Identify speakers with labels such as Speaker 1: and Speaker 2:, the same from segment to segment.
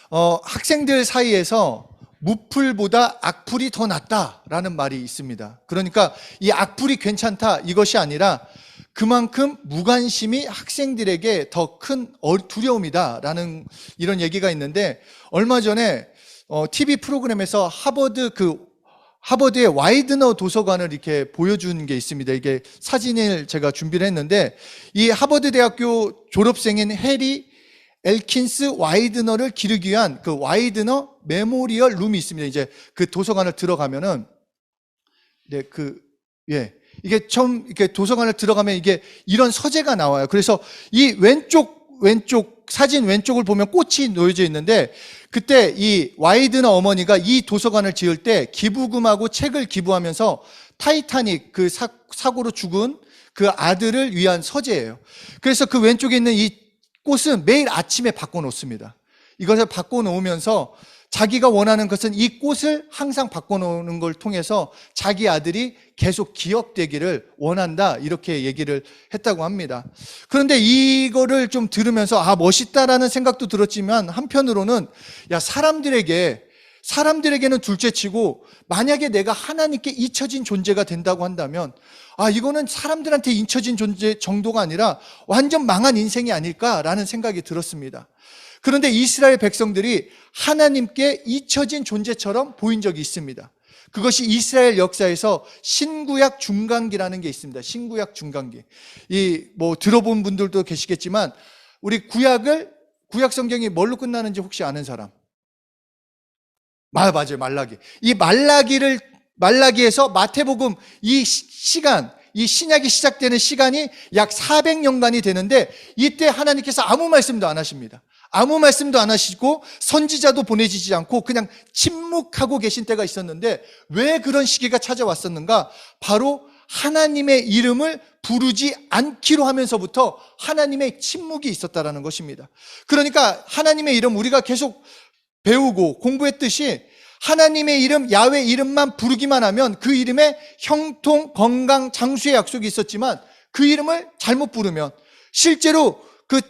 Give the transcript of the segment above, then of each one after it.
Speaker 1: 학생들 사이에서 무풀보다 악풀이 더 낫다라는 말이 있습니다. 그러니까 이 악풀이 괜찮다 이것이 아니라 그만큼 무관심이 학생들에게 더 큰 두려움이다라는 이런 얘기가 있는데, 얼마 전에 TV 프로그램에서 하버드의 와이드너 도서관을 이렇게 보여준 게 있습니다. 이게 사진을 제가 준비를 했는데, 이 하버드 대학교 졸업생인 해리 엘킨스 와이드너를 기르기 위한 그 와이드너 메모리얼 룸이 있습니다. 이제 그 도서관을 들어가면은, 이게 처음 이렇게 도서관을 들어가면 이게 이런 서재가 나와요. 그래서 이 왼쪽 사진 왼쪽을 보면 꽃이 놓여져 있는데, 그때 이 와이드너 어머니가 이 도서관을 지을 때 기부금하고 책을 기부하면서 타이타닉 그 사고로 죽은 그 아들을 위한 서재예요. 그래서 그 왼쪽에 있는 이 꽃은 매일 아침에 바꿔놓습니다. 이것을 바꿔놓으면서 자기가 원하는 것은 이 꽃을 항상 바꿔놓는 걸 통해서 자기 아들이 계속 기억되기를 원한다, 이렇게 얘기를 했다고 합니다. 그런데 이거를 좀 들으면서 멋있다라는 생각도 들었지만, 한편으로는 사람들에게는 둘째치고 만약에 내가 하나님께 잊혀진 존재가 된다고 한다면 이거는 사람들한테 잊혀진 존재 정도가 아니라 완전 망한 인생이 아닐까라는 생각이 들었습니다. 그런데 이스라엘 백성들이 하나님께 잊혀진 존재처럼 보인 적이 있습니다. 그것이 이스라엘 역사에서 신구약 중간기라는 게 있습니다. 신구약 중간기. 들어본 분들도 계시겠지만, 우리 구약 성경이 뭘로 끝나는지 혹시 아는 사람? 맞아요. 말라기. 이 말라기에서 마태복음 이 신약이 시작되는 시간이 약 400년간이 되는데, 이때 하나님께서 아무 말씀도 안 하십니다. 아무 말씀도 안 하시고 선지자도 보내지지 않고 그냥 침묵하고 계신 때가 있었는데, 왜 그런 시기가 찾아왔었는가? 바로 하나님의 이름을 부르지 않기로 하면서부터 하나님의 침묵이 있었다라는 것입니다. 그러니까 하나님의 이름, 우리가 계속 배우고 공부했듯이 하나님의 이름, 야훼 이름만 부르기만 하면 그 이름에 형통, 건강, 장수의 약속이 있었지만, 그 이름을 잘못 부르면 실제로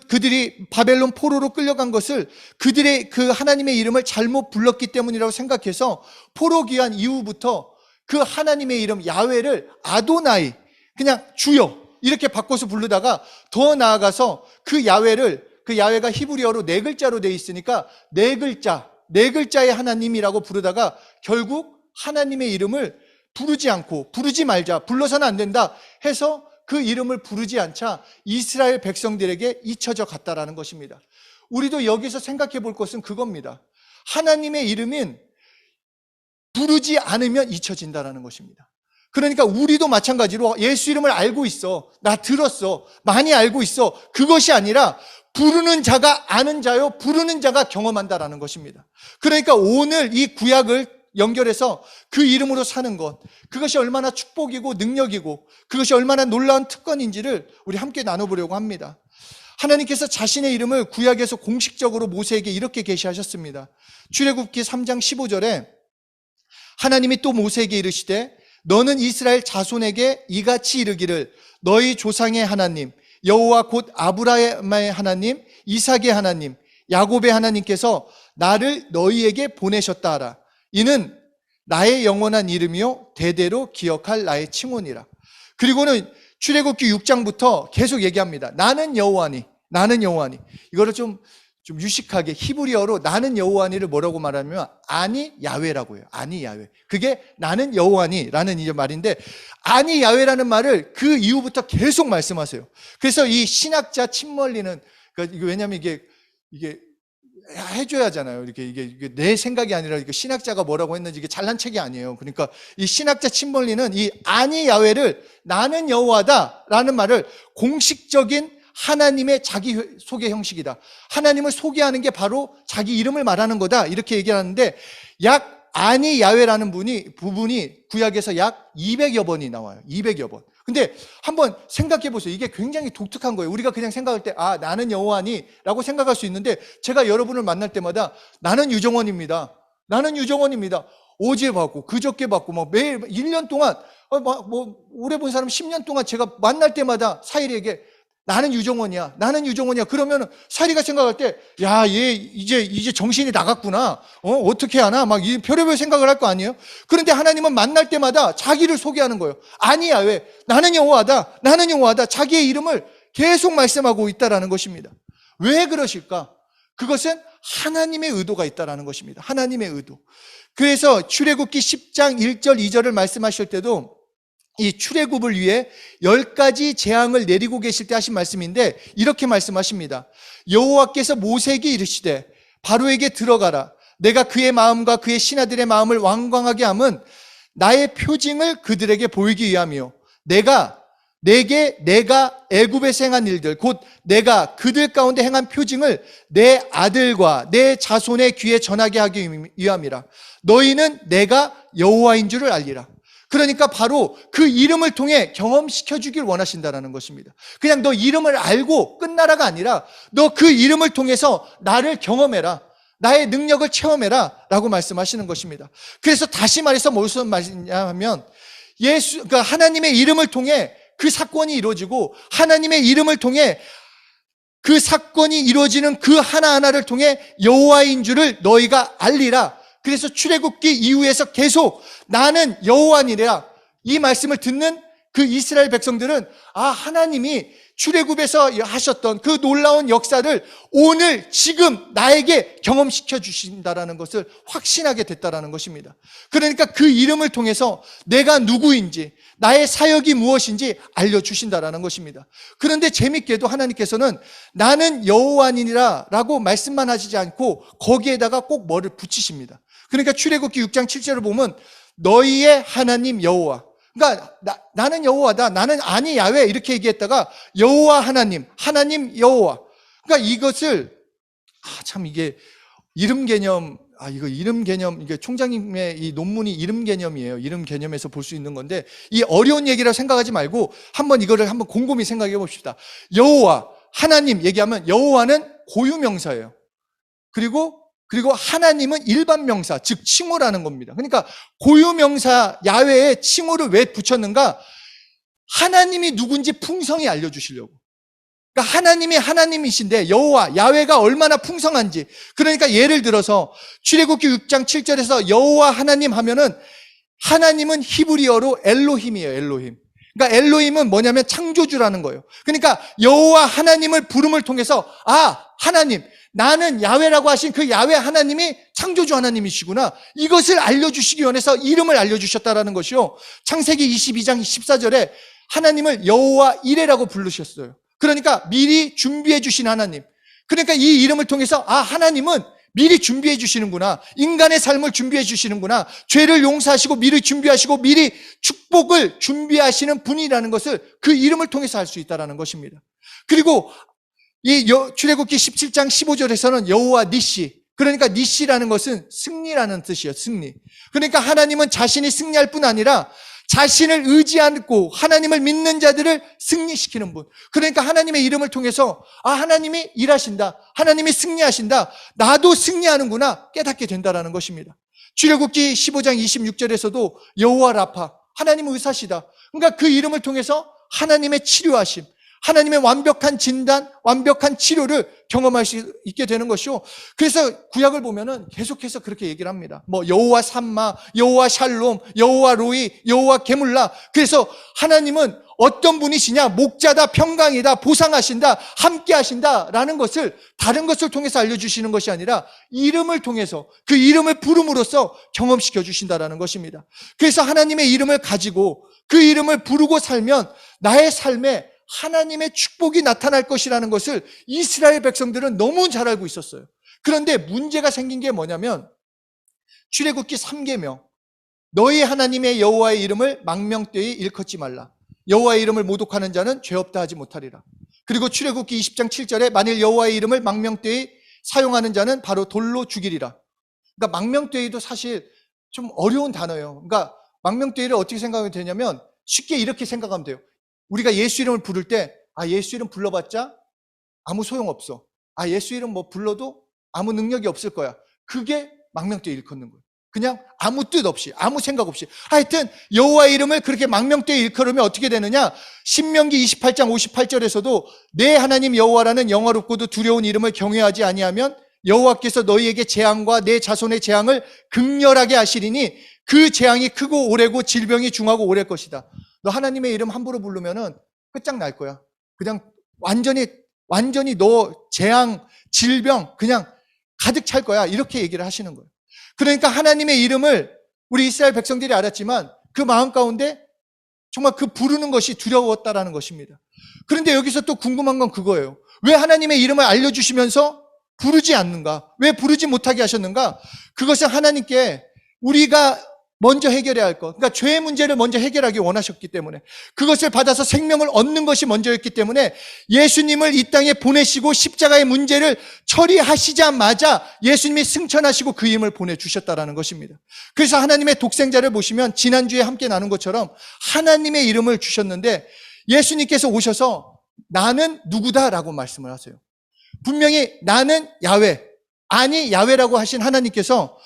Speaker 1: 그들이 바벨론 포로로 끌려간 것을 그들의 그 하나님의 이름을 잘못 불렀기 때문이라고 생각해서 포로 귀환 이후부터 그 하나님의 이름 야훼를 아도나이, 그냥 주여 이렇게 바꿔서 부르다가, 더 나아가서 그 야훼가 히브리어로 4글자로 되어 있으니까 4글자의 하나님이라고 부르다가 결국 하나님의 이름을 부르지 말자, 불러서는 안 된다 해서 그 이름을 부르지 않자 이스라엘 백성들에게 잊혀져 갔다라는 것입니다. 우리도 여기서 생각해 볼 것은 그겁니다. 하나님의 이름은 부르지 않으면 잊혀진다라는 것입니다. 그러니까 우리도 마찬가지로 예수 이름을 알고 있어, 나 들었어, 많이 알고 있어, 그것이 아니라 부르는 자가 아는 자요, 부르는 자가 경험한다라는 것입니다. 그러니까 오늘 이 구약을 연결해서 그 이름으로 사는 것, 그것이 얼마나 축복이고 능력이고 그것이 얼마나 놀라운 특권인지를 우리 함께 나눠보려고 합니다. 하나님께서 자신의 이름을 구약에서 공식적으로 모세에게 이렇게 계시하셨습니다. 출애굽기 3장 15절에 하나님이 또 모세에게 이르시되, 너는 이스라엘 자손에게 이같이 이르기를, 너희 조상의 하나님 여호와 곧 아브라함의 하나님, 이삭의 하나님, 야곱의 하나님께서 나를 너희에게 보내셨다 하라. 이는 나의 영원한 이름이요 대대로 기억할 나의 칭호니라. 그리고는 출애굽기 6장부터 계속 얘기합니다. 나는 여호와니, 나는 여호와니. 이거를 좀 유식하게 히브리어로 나는 여호와니를 뭐라고 말하면 아니 야훼라고 해요. 아니 야훼. 그게 나는 여호와니라는 이 말인데, 아니 야훼라는 말을 그 이후부터 계속 말씀하세요. 그래서 이 신학자 침멀리는, 그러니까 왜냐하면 이게 해줘야 하잖아요. 이게 내 생각이 아니라 신학자가 뭐라고 했는지 이게 잘난 책이 아니에요. 그러니까 이 신학자 침멀리는 이 아니 야훼를 나는 여호와다라는 말을 공식적인 하나님의 자기 소개 형식이다, 하나님을 소개하는 게 바로 자기 이름을 말하는 거다, 이렇게 얘기하는데, 약 아니 야훼라는 부분이 구약에서 약 200여 번이 나와요. 200여 번. 근데 한번 생각해 보세요. 이게 굉장히 독특한 거예요. 우리가 그냥 생각할 때 나는 여호와니 라고 생각할 수 있는데, 제가 여러분을 만날 때마다 나는 유정원입니다, 나는 유정원입니다, 어제 봤고 그저께 봤고 매일 1년 동안 오래 본 사람 10년 동안 제가 만날 때마다 사일에게 나는 유정원이야. 나는 유정원이야. 그러면 사리가 생각할 때, 야, 얘 이제 정신이 나갔구나. 어떻게 하나? 막 이 별의별 생각을 할 거 아니에요? 그런데 하나님은 만날 때마다 자기를 소개하는 거예요. 아니야, 왜? 나는 여호와다. 나는 여호와다. 자기의 이름을 계속 말씀하고 있다라는 것입니다. 왜 그러실까? 그것은 하나님의 의도가 있다라는 것입니다. 하나님의 의도. 그래서 출애굽기 10장 1절 2절을 말씀하실 때도 이 출애굽을 위해 10가지 재앙을 내리고 계실 때 하신 말씀인데 이렇게 말씀하십니다. 여호와께서 모세에게 이르시되 바로에게 들어가라. 내가 그의 마음과 그의 신하들의 마음을 완강하게 함은 나의 표징을 그들에게 보이기 위함이요. 내가 애굽에서 행한 일들 곧 내가 그들 가운데 행한 표징을 내 아들과 내 자손의 귀에 전하게 하기 위함이라. 너희는 내가 여호와인 줄을 알리라. 그러니까 바로 그 이름을 통해 경험시켜 주길 원하신다는 것입니다. 그냥 너 이름을 알고 끝나라가 아니라 너 그 이름을 통해서 나를 경험해라. 나의 능력을 체험해라 라고 말씀하시는 것입니다. 그래서 다시 말해서 무슨 말이냐 하면 그러니까 하나님의 이름을 통해 그 사건이 이루어지고 하나님의 이름을 통해 그 사건이 이루어지는 그 하나하나를 통해 여호와인 줄을 너희가 알리라. 그래서 출애굽기 이후에서 계속 나는 여호와니라 이 말씀을 듣는 그 이스라엘 백성들은 하나님이 출애굽에서 하셨던 그 놀라운 역사를 오늘 지금 나에게 경험시켜 주신다라는 것을 확신하게 됐다라는 것입니다. 그러니까 그 이름을 통해서 내가 누구인지 나의 사역이 무엇인지 알려주신다라는 것입니다. 그런데 재밌게도 하나님께서는 나는 여호와니라 라고 말씀만 하시지 않고 거기에다가 꼭 뭐를 붙이십니다. 그러니까 출애굽기 6장 7절을 보면 너희의 하나님 여호와, 그러니까 나는 여호와다, 나는 아니 야훼 이렇게 얘기했다가 여호와 하나님 여호와. 그러니까 이것을 참 이게 이름 개념, 이게 총장님의 이 논문이 이름 개념이에요. 이름 개념에서 볼 수 있는 건데 이 어려운 얘기라고 생각하지 말고 이거를 한번 곰곰이 생각해 봅시다. 여호와 하나님 얘기하면 여호와는 고유명사예요. 그리고 하나님은 일반 명사, 즉 칭호라는 겁니다. 그러니까 고유명사 야훼에 칭호를 왜 붙였는가? 하나님이 누군지 풍성히 알려주시려고. 그러니까 하나님이 하나님이신데 여호와, 야훼가 얼마나 풍성한지. 그러니까 예를 들어서 출애굽기 6장 7절에서 여호와 하나님 하면은 하나님은 히브리어로 엘로힘이에요. 엘로힘. 그러니까 엘로힘은 뭐냐면 창조주라는 거예요. 그러니까 여호와 하나님을 부름을 통해서 하나님, 나는 야훼라고 하신 그 야훼 하나님이 창조주 하나님이시구나. 이것을 알려주시기 위해서 이름을 알려주셨다라는 것이요. 창세기 22장 14절에 하나님을 여호와 이레라고 부르셨어요. 그러니까 미리 준비해 주신 하나님. 그러니까 이 이름을 통해서 하나님은 미리 준비해 주시는구나. 인간의 삶을 준비해 주시는구나. 죄를 용서하시고 미리 준비하시고 미리 축복을 준비하시는 분이라는 것을 그 이름을 통해서 알 수 있다는 것입니다. 그리고 이 출애굽기 17장 15절에서는 여호와 니시, 그러니까 니시라는 것은 승리라는 뜻이에요. 승리. 그러니까 하나님은 자신이 승리할 뿐 아니라 자신을 의지하고 하나님을 믿는 자들을 승리시키는 분. 그러니까 하나님의 이름을 통해서 하나님이 일하신다, 하나님이 승리하신다, 나도 승리하는구나 깨닫게 된다는 것입니다. 출애굽기 15장 26절에서도 여호와 라파, 하나님은 의사시다. 그러니까 그 이름을 통해서 하나님의 치료하심, 하나님의 완벽한 진단, 완벽한 치료를 경험할 수 있게 되는 것이요. 그래서 구약을 보면은 계속해서 그렇게 얘기를 합니다. 여호와 삼마, 여호와 샬롬, 여호와 로이, 여호와 게물라. 그래서 하나님은 어떤 분이시냐? 목자다, 평강이다, 보상하신다, 함께 하신다라는 것을 다른 것을 통해서 알려주시는 것이 아니라 이름을 통해서 그 이름을 부름으로써 경험시켜 주신다라는 것입니다. 그래서 하나님의 이름을 가지고 그 이름을 부르고 살면 나의 삶에 하나님의 축복이 나타날 것이라는 것을 이스라엘 백성들은 너무 잘 알고 있었어요. 그런데 문제가 생긴 게 뭐냐면 출애굽기 3계명, 너희 하나님의 여호와의 이름을 망명되이 일컫지 말라. 여호와의 이름을 모독하는 자는 죄 없다 하지 못하리라. 그리고 출애굽기 20장 7절에 만일 여호와의 이름을 망명되이 사용하는 자는 바로 돌로 죽이리라. 그러니까 망명되이도 사실 좀 어려운 단어예요. 그러니까 망명되이를 어떻게 생각하면 되냐면 쉽게 이렇게 생각하면 돼요. 우리가 예수 이름을 부를 때 예수 이름 불러봤자 아무 소용없어. 예수 이름 불러도 아무 능력이 없을 거야. 그게 망명되이 일컫는 거예요. 그냥 아무 뜻 없이, 아무 생각 없이. 하여튼 여호와의 이름을 그렇게 망명되이 일컬으면 어떻게 되느냐? 신명기 28장 58절에서도 내 하나님 여호와라는 영화롭고도 두려운 이름을 경외하지 아니하면 여호와께서 너희에게 재앙과 내 자손의 재앙을 극렬하게 하시리니 그 재앙이 크고 오래고 질병이 중하고 오래 것이다. 너 하나님의 이름 함부로 부르면은 끝장날 거야. 그냥 완전히 너 재앙, 질병 그냥 가득 찰 거야. 이렇게 얘기를 하시는 거예요. 그러니까 하나님의 이름을 우리 이스라엘 백성들이 알았지만 그 마음 가운데 정말 그 부르는 것이 두려웠다라는 것입니다. 그런데 여기서 또 궁금한 건 그거예요. 왜 하나님의 이름을 알려주시면서 부르지 않는가? 왜 부르지 못하게 하셨는가? 그것은 하나님께 우리가 먼저 해결해야 할 것, 그러니까 죄의 문제를 먼저 해결하기 원하셨기 때문에, 그것을 받아서 생명을 얻는 것이 먼저였기 때문에 예수님을 이 땅에 보내시고 십자가의 문제를 처리하시자마자 예수님이 승천하시고 그 힘을 보내주셨다라는 것입니다. 그래서 하나님의 독생자를 보시면 지난주에 함께 나눈 것처럼 하나님의 이름을 주셨는데 예수님께서 오셔서 나는 누구다라고 말씀을 하세요. 분명히 나는 야훼, 아니 야훼라고 하신 하나님께서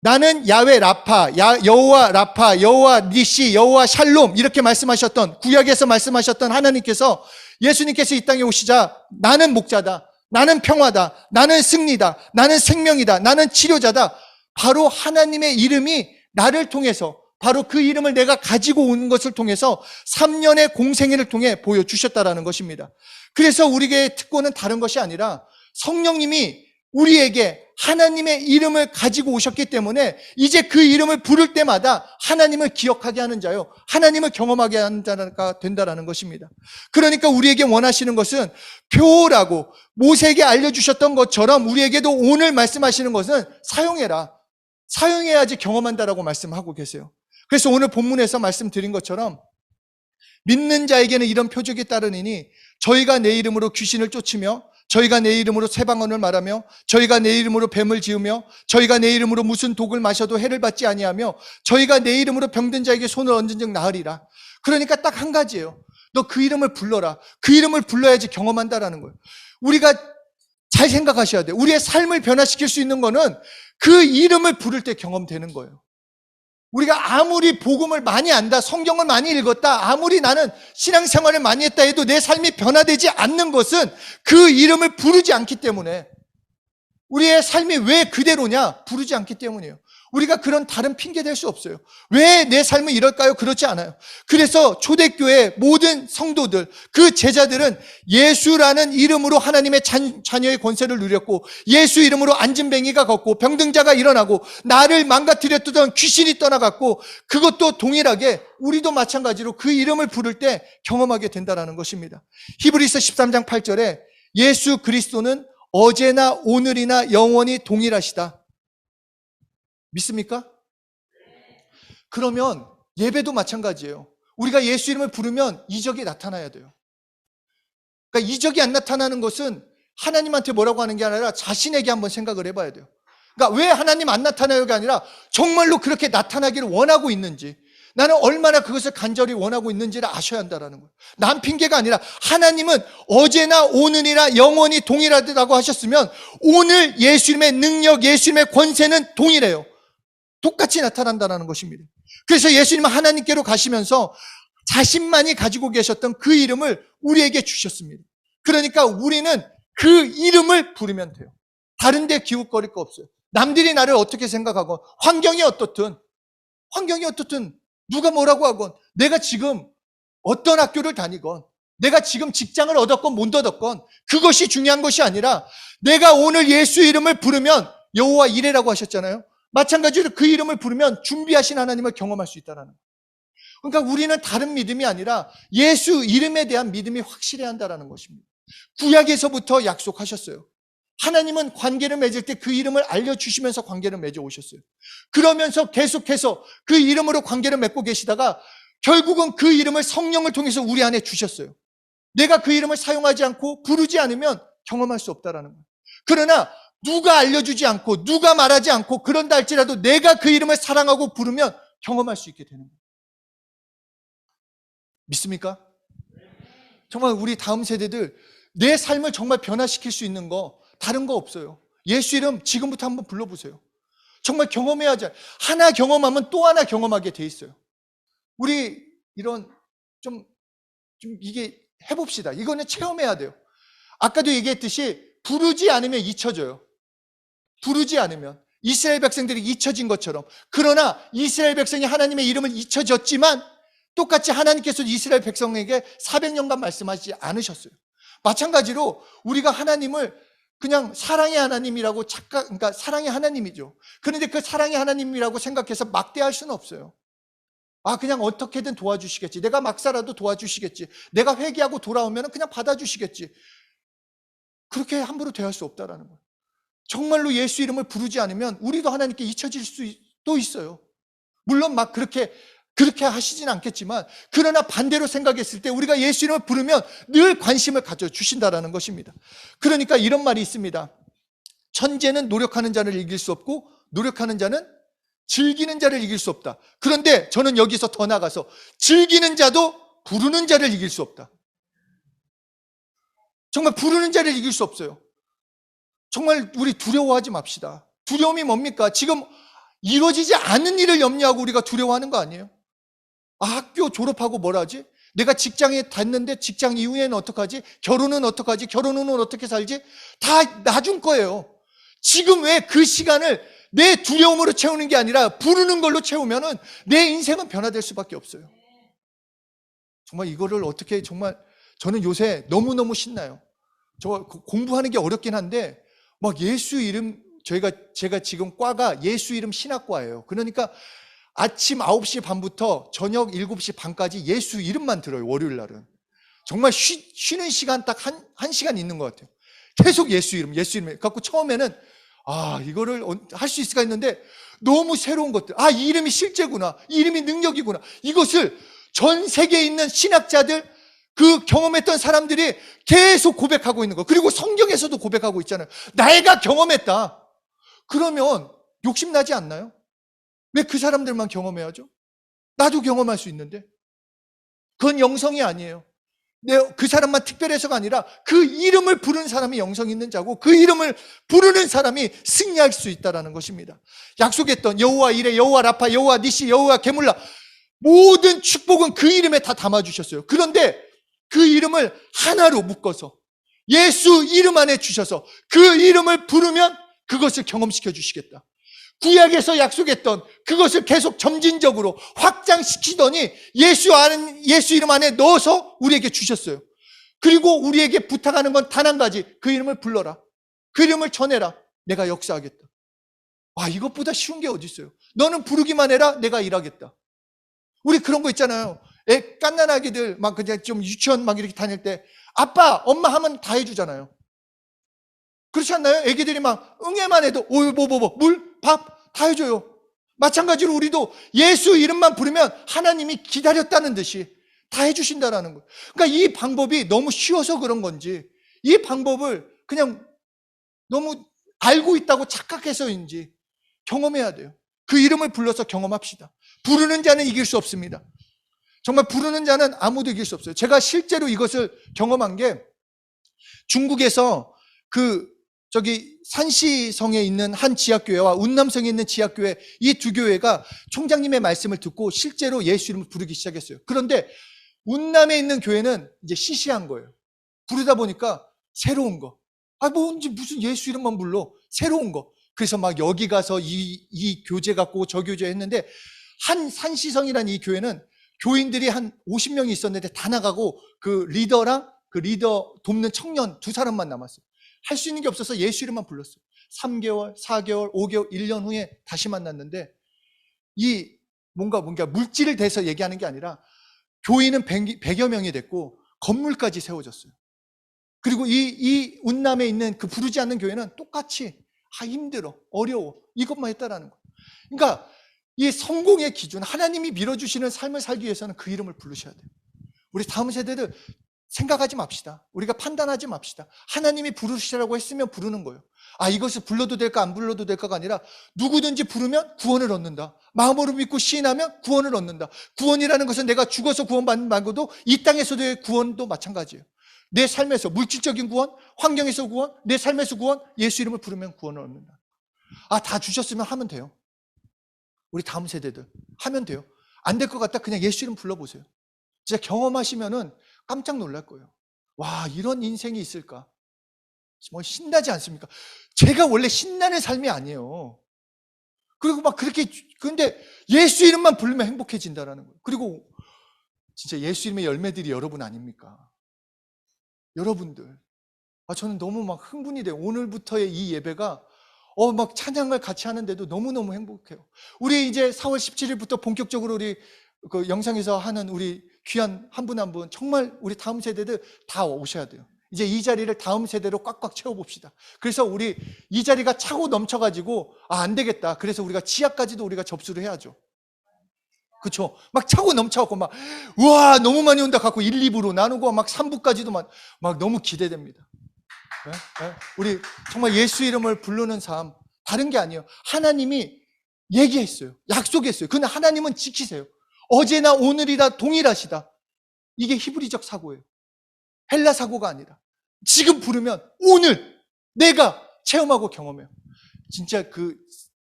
Speaker 1: 나는 야훼 라파, 여호와 라파, 여호와 니시, 여호와 샬롬 이렇게 말씀하셨던, 구약에서 말씀하셨던 하나님께서 예수님께서 이 땅에 오시자 나는 목자다, 나는 평화다, 나는 승리다, 나는 생명이다, 나는 치료자다. 바로 하나님의 이름이 나를 통해서, 바로 그 이름을 내가 가지고 온 것을 통해서 3년의 공생애를 통해 보여주셨다라는 것입니다. 그래서 우리에게 특권은 다른 것이 아니라 성령님이 우리에게 하나님의 이름을 가지고 오셨기 때문에 이제 그 이름을 부를 때마다 하나님을 기억하게 하는 자요, 하나님을 경험하게 하는 자가 된다는 것입니다. 그러니까 우리에게 원하시는 것은 표라고 모세에게 알려주셨던 것처럼 우리에게도 오늘 말씀하시는 것은 사용해라, 사용해야지 경험한다라고 말씀하고 계세요. 그래서 오늘 본문에서 말씀드린 것처럼 믿는 자에게는 이런 표적이 따르니니 저희가 내 이름으로 귀신을 쫓으며 저희가 내 이름으로 새 방언을 말하며 저희가 내 이름으로 뱀을 지으며 저희가 내 이름으로 무슨 독을 마셔도 해를 받지 아니하며 저희가 내 이름으로 병든 자에게 손을 얹은 즉 나으리라. 그러니까 딱 한 가지예요. 너 그 이름을 불러라. 그 이름을 불러야지 경험한다라는 거예요. 우리가 잘 생각하셔야 돼요. 우리의 삶을 변화시킬 수 있는 거는 그 이름을 부를 때 경험되는 거예요. 우리가 아무리 복음을 많이 안다, 성경을 많이 읽었다, 아무리 나는 신앙생활을 많이 했다 해도 내 삶이 변화되지 않는 것은 그 이름을 부르지 않기 때문에, 우리의 삶이 왜 그대로냐? 부르지 않기 때문이에요. 우리가 그런 다른 핑계 댈 수 없어요. 왜 내 삶은 이럴까요? 그렇지 않아요. 그래서 초대교회 모든 성도들, 그 제자들은 예수라는 이름으로 하나님의 자녀의 권세를 누렸고, 예수 이름으로 안진뱅이가 걷고 병든 자가 일어나고 나를 망가뜨렸던 귀신이 떠나갔고, 그것도 동일하게 우리도 마찬가지로 그 이름을 부를 때 경험하게 된다는 것입니다. 히브리서 13장 8절에 예수 그리스도는 어제나 오늘이나 영원히 동일하시다. 믿습니까? 그러면 예배도 마찬가지예요. 우리가 예수 이름을 부르면 이적이 나타나야 돼요. 그러니까 이적이 안 나타나는 것은 하나님한테 뭐라고 하는 게 아니라 자신에게 한번 생각을 해봐야 돼요. 그러니까 왜 하나님 안 나타나요가 아니라 정말로 그렇게 나타나기를 원하고 있는지, 나는 얼마나 그것을 간절히 원하고 있는지를 아셔야 한다는 거예요. 남 핑계가 아니라 하나님은 어제나 오늘이나 영원히 동일하다고 하셨으면 오늘 예수님의 능력, 예수님의 권세는 동일해요. 똑같이 나타난다는 것입니다. 그래서 예수님은 하나님께로 가시면서 자신만이 가지고 계셨던 그 이름을 우리에게 주셨습니다. 그러니까 우리는 그 이름을 부르면 돼요. 다른 데 기웃거릴 거 없어요. 남들이 나를 어떻게 생각하건, 환경이 어떻든 누가 뭐라고 하건, 내가 지금 어떤 학교를 다니건, 내가 지금 직장을 얻었건 못 얻었건 그것이 중요한 것이 아니라 내가 오늘 예수 이름을 부르면, 여호와 이레라고 하셨잖아요. 마찬가지로 그 이름을 부르면 준비하신 하나님을 경험할 수 있다는 거예요. 그러니까 우리는 다른 믿음이 아니라 예수 이름에 대한 믿음이 확실해야 한다는 것입니다. 구약에서부터 약속하셨어요. 하나님은 관계를 맺을 때 그 이름을 알려주시면서 관계를 맺어 오셨어요. 그러면서 계속해서 그 이름으로 관계를 맺고 계시다가 결국은 그 이름을 성령을 통해서 우리 안에 주셨어요. 내가 그 이름을 사용하지 않고 부르지 않으면 경험할 수 없다는 거예요. 그러나 누가 알려주지 않고 누가 말하지 않고 그런다 할지라도 내가 그 이름을 사랑하고 부르면 경험할 수 있게 되는 거예요. 믿습니까? 정말 우리 다음 세대들 내 삶을 정말 변화시킬 수 있는 거 다른 거 없어요. 예수 이름 지금부터 한번 불러보세요. 정말 경험해야 하죠. 하나 경험하면 또 하나 경험하게 돼 있어요. 우리 이런 좀 이게 해봅시다. 이거는 체험해야 돼요. 아까도 얘기했듯이 부르지 않으면 잊혀져요. 부르지 않으면 이스라엘 백성들이 잊혀진 것처럼. 그러나 이스라엘 백성이 하나님의 이름을 잊혀졌지만 똑같이 하나님께서 이스라엘 백성에게 400년간 말씀하지 않으셨어요. 마찬가지로 우리가 하나님을 그냥 사랑의 하나님이라고 그러니까 사랑의 하나님이죠. 그런데 그 사랑의 하나님이라고 생각해서 막대할 수는 없어요. 아, 그냥 어떻게든 도와주시겠지. 내가 막 살아도 도와주시겠지. 내가 회개하고 돌아오면 그냥 받아주시겠지. 그렇게 함부로 대할 수 없다라는 거예요. 정말로 예수 이름을 부르지 않으면 우리도 하나님께 잊혀질 수도 있어요. 물론 막 그렇게 하시진 않겠지만, 그러나 반대로 생각했을 때 우리가 예수 이름을 부르면 늘 관심을 가져주신다라는 것입니다. 그러니까 이런 말이 있습니다. 천재는 노력하는 자를 이길 수 없고 노력하는 자는 즐기는 자를 이길 수 없다. 그런데 저는 여기서 더 나가서 즐기는 자도 부르는 자를 이길 수 없다. 정말 부르는 자를 이길 수 없어요. 정말 우리 두려워하지 맙시다. 두려움이 뭡니까? 지금 이루어지지 않는 일을 염려하고 우리가 두려워하는 거 아니에요? 아, 학교 졸업하고 뭘 하지? 내가 직장에 갔는데 직장 이후에는 어떡하지? 결혼은 어떡하지? 결혼 후는 어떻게 살지? 다 나중 거예요. 지금 왜 그 시간을 내 두려움으로 채우는 게 아니라 부르는 걸로 채우면은 내 인생은 변화될 수밖에 없어요. 정말 이거를 어떻게, 정말 저는 요새 너무너무 신나요. 저 공부하는 게 어렵긴 한데 막 예수 이름, 제가 지금 과가 예수 이름 신학과예요. 그러니까 아침 9시 반부터 저녁 7시 반까지 예수 이름만 들어요. 월요일 날은. 정말 쉬는 시간 딱 한 시간 있는 것 같아요. 계속 예수 이름. 그래갖고 처음에는 이거를 할 수 있을까 했는데 너무 새로운 것들. 이 이름이 실제구나. 이 이름이 능력이구나. 이것을 전 세계에 있는 신학자들, 그 경험했던 사람들이 계속 고백하고 있는 거. 그리고 성경에서도 고백하고 있잖아요. 내가 경험했다. 그러면 욕심나지 않나요? 왜 그 사람들만 경험해야죠? 나도 경험할 수 있는데. 그건 영성이 아니에요. 그 사람만 특별해서가 아니라 그 이름을 부르는 사람이 영성 있는 자고 그 이름을 부르는 사람이 승리할 수 있다는 것입니다. 약속했던 여호와 이레, 여호와 라파, 여호와 니시, 여호와 게물라, 모든 축복은 그 이름에 다 담아주셨어요. 그런데 그 이름을 하나로 묶어서 예수 이름 안에 주셔서 그 이름을 부르면 그것을 경험시켜 주시겠다. 구약에서 약속했던 그것을 계속 점진적으로 확장시키더니 예수 이름 안에 넣어서 우리에게 주셨어요. 그리고 우리에게 부탁하는 건 단 한 가지. 그 이름을 불러라. 그 이름을 전해라. 내가 역사하겠다. 이것보다 쉬운 게 어디 있어요? 너는 부르기만 해라. 내가 일하겠다. 우리 그런 거 있잖아요. 갓난아기들 막 그냥 좀 유치원 막 이렇게 다닐 때 아빠, 엄마 하면 다 해주잖아요. 그렇지 않나요? 애기들이 막 응애만 해도 물, 밥 다 해줘요. 마찬가지로 우리도 예수 이름만 부르면 하나님이 기다렸다는 듯이 다 해주신다라는 거예요. 그러니까 이 방법이 너무 쉬워서 그런 건지, 이 방법을 그냥 너무 알고 있다고 착각해서인지 경험해야 돼요. 그 이름을 불러서 경험합시다. 부르는 자는 이길 수 없습니다. 정말 부르는 자는 아무도 이길 수 없어요. 제가 실제로 이것을 경험한 게 중국에서 산시성에 있는 한 지하교회와 운남성에 있는 지하교회, 이 두 교회가 총장님의 말씀을 듣고 실제로 예수 이름을 부르기 시작했어요. 그런데 운남에 있는 교회는 이제 시시한 거예요. 부르다 보니까 새로운 거. 무슨 예수 이름만 불러. 새로운 거. 그래서 막 여기 가서 이 교재 갖고 저 교재 했는데, 한 산시성이라는 이 교회는 교인들이 한 50명이 있었는데 다 나가고 그 리더랑 그 리더 돕는 청년 2사람만 남았어요. 할 수 있는 게 없어서 예수 이름만 불렀어요. 3개월, 4개월, 5개월, 1년 후에 다시 만났는데, 뭔가 물질을 대서 얘기하는 게 아니라 교인은 100여 명이 됐고 건물까지 세워졌어요. 그리고 이 운남에 있는 그 부르지 않는 교회는 똑같이 힘들어, 어려워, 이것만 했다라는 거예요. 그러니까 이 성공의 기준, 하나님이 밀어주시는 삶을 살기 위해서는 그 이름을 부르셔야 돼요. 우리 다음 세대들 생각하지 맙시다. 우리가 판단하지 맙시다. 하나님이 부르시라고 했으면 부르는 거예요. 이것을 불러도 될까 안 불러도 될까가 아니라 누구든지 부르면 구원을 얻는다. 마음으로 믿고 시인하면 구원을 얻는다. 구원이라는 것은 내가 죽어서 구원받는 말고도 이 땅에서도의 구원도 마찬가지예요. 내 삶에서 물질적인 구원, 환경에서 구원, 내 삶에서 구원, 예수 이름을 부르면 구원을 얻는다. 다 주셨으면 하면 돼요. 우리 다음 세대들 하면 돼요. 안 될 것 같다 그냥 예수 이름 불러보세요. 진짜 경험하시면은 깜짝 놀랄 거예요. 와, 이런 인생이 있을까? 뭐 신나지 않습니까? 제가 원래 신나는 삶이 아니에요. 그리고 막 그렇게, 근데 예수 이름만 부르면 행복해진다라는 거예요. 그리고 진짜 예수 이름의 열매들이 여러분 아닙니까? 여러분들. 저는 너무 막 흥분이 돼요. 오늘부터의 이 예배가 막 찬양을 같이 하는데도 너무너무 행복해요. 우리 이제 4월 17일부터 본격적으로 우리 그 영상에서 하는 우리 귀한 한 분 한 분 정말 우리 다음 세대들 다 오셔야 돼요. 이제 이 자리를 다음 세대로 꽉꽉 채워봅시다. 그래서 우리 이 자리가 차고 넘쳐가지고 안 되겠다. 그래서 우리가 지하까지도 우리가 접수를 해야죠. 그렇죠? 막 차고 넘쳐갖고 막 우와 너무 많이 온다 갖고 1, 2부로 나누고 막 3부까지도 막 너무 기대됩니다. 네? 네? 우리 정말 예수 이름을 부르는 삶 다른 게 아니에요. 하나님이 얘기했어요. 약속했어요. 근데 하나님은 지키세요. 어제나 오늘이라 동일하시다. 이게 히브리적 사고예요. 헬라 사고가 아니라 지금 부르면 오늘 내가 체험하고 경험해요. 진짜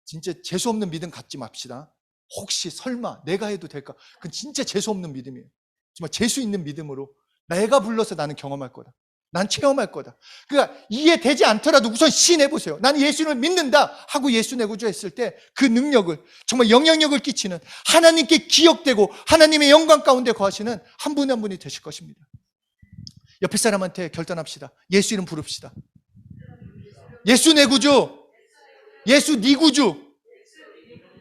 Speaker 1: 진짜 재수없는 믿음 갖지 맙시다. 혹시 설마 내가 해도 될까? 그건 진짜 재수없는 믿음이에요. 정말 재수 있는 믿음으로 내가 불러서 나는 경험할 거다. 난 체험할 거다. 그러니까 이해되지 않더라도 우선 시인해보세요. 나는 예수님을 믿는다 하고 예수 내 구주 했을 때 그 능력을 정말 영향력을 끼치는 하나님께 기억되고 하나님의 영광 가운데 거하시는 한 분 한 분이 되실 것입니다. 옆에 사람한테 결단합시다. 예수 이름 부릅시다. 예수 내 구주, 예수 네 구주,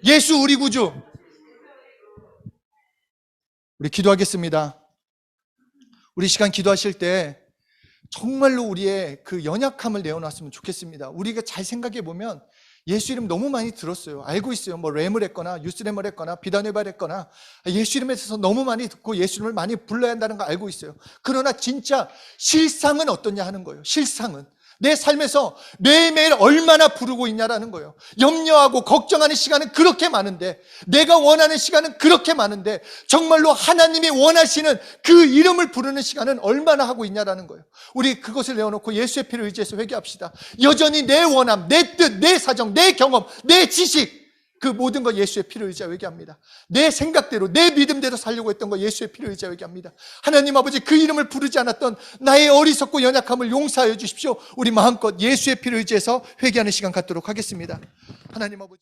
Speaker 1: 예수 우리 구주. 우리 기도하겠습니다. 우리 시간 기도하실 때 정말로 우리의 그 연약함을 내어놨으면 좋겠습니다. 우리가 잘 생각해 보면 예수 이름 너무 많이 들었어요. 알고 있어요. 뭐 램을 했거나 유스램을 했거나 비단회바를 했거나 예수 이름에 대해서 너무 많이 듣고 예수 이름을 많이 불러야 한다는 거 알고 있어요. 그러나 진짜 실상은 어떠냐 하는 거예요. 실상은 내 삶에서 매일매일 얼마나 부르고 있냐라는 거예요. 염려하고 걱정하는 시간은 그렇게 많은데, 내가 원하는 시간은 그렇게 많은데, 정말로 하나님이 원하시는 그 이름을 부르는 시간은 얼마나 하고 있냐라는 거예요. 우리 그것을 내어놓고 예수의 피를 의지해서 회개합시다. 여전히 내 원함, 내 뜻, 내 사정, 내 경험, 내 지식, 그 모든 거 예수의 피를 의지하여 회개합니다. 내 생각대로, 내 믿음대로 살려고 했던 거 예수의 피를 의지하여 회개합니다. 하나님 아버지, 그 이름을 부르지 않았던 나의 어리석고 연약함을 용서하여 주십시오. 우리 마음껏 예수의 피를 의지해서 회개하는 시간 갖도록 하겠습니다. 하나님 아버지.